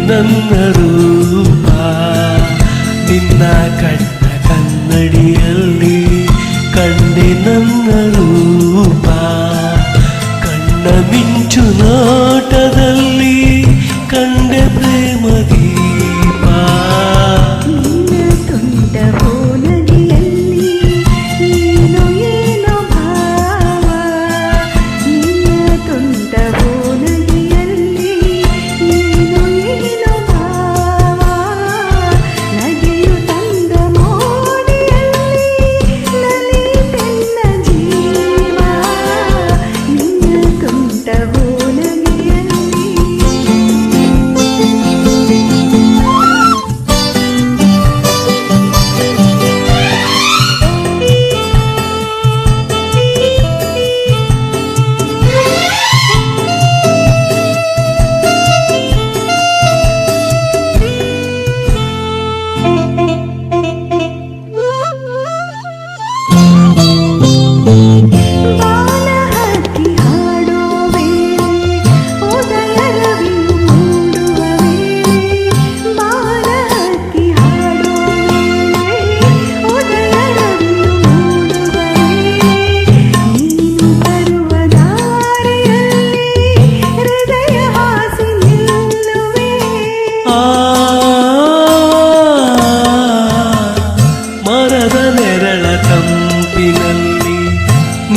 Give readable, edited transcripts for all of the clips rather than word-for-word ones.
ನನ್ನ ರೂಪ ನಿನ್ನ ಕಣ್ಣ ಕನ್ನಡಿಯಲ್ಲಿ ಕಂಡೆ ನನ್ನ ರೂಪ ಕಣ್ಣ ಮಿಂಚು ನೋಟದಲ್ಲಿ ಕಂಡೆ ಪ್ರೇಮ ದೀಪ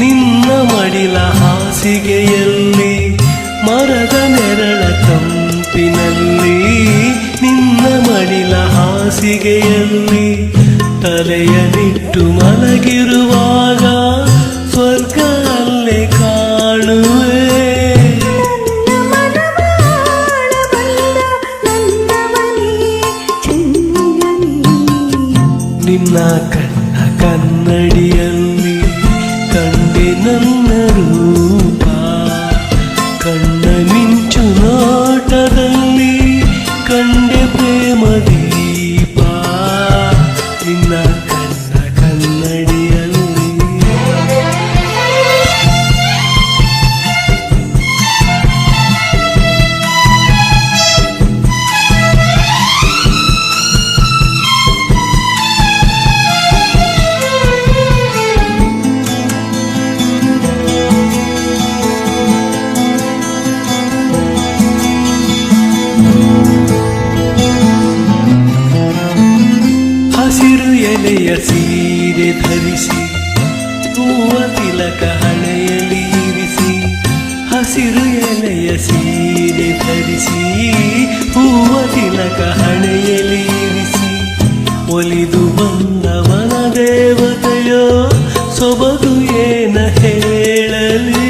ನಿನ್ನ ಮಡಿಲ ಹಾಸಿಗೆಯಲ್ಲಿ ಮರದ ನೆರಳ ತಂಪಿನಲ್ಲಿ ನಿನ್ನ ಮಡಿಲ ಹಾಸಿಗೆಯಲ್ಲಿ ತಲೆಯನಿಟ್ಟು ಮಲಗಿರುವಾಗ ಸ್ವರ್ಗ ಅಲ್ಲೇ ಕಾಣುವೆ ನಿನ್ನ ಕಣ್ಣ ಕನ್ನಡಿಯಲ್ಲಿ ಕಂಡೆ ನನ್ನ ರೂಪ ಕಣ್ಣ ಮಿಂಚು ನೋಟದಲ್ಲಿ ಕಂಡೆ ಪ್ರೇಮ ದೀಪ ನಿನ್ನ ಕಣ್ಣ ಕನ್ನಡಿಯಲ್ಲಿ ಹಸಿರು ಎಲೆಯ ಸೀರೆ ಧರಿಸಿ ಹೂವ ತಿಲಕ ಹಣೆಯಲ್ಲಿ ಇರಿಸಿ ಹಸಿರು ಎಲೆಯ ಸೀರೆ ಧರಿಸಿ ಹೂವ ತಿಲಕ ಹಣೆಯಲ್ಲಿ ಇರಿಸಿ ಒಲಿದು ಬಂದವನ ದೇವತೆಯೋ ಸೊಬಗು ಏನ ಹೇಳಲಿ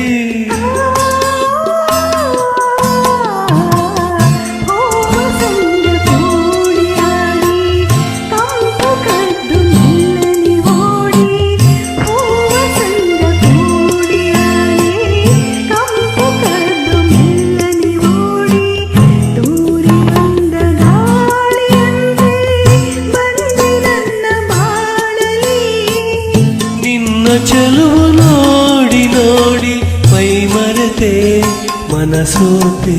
ಚೆಲುವು ನೋಡಿ ನೋಡಿ ಮೈ ಮರೆತೆ ಮನಸೋತೆ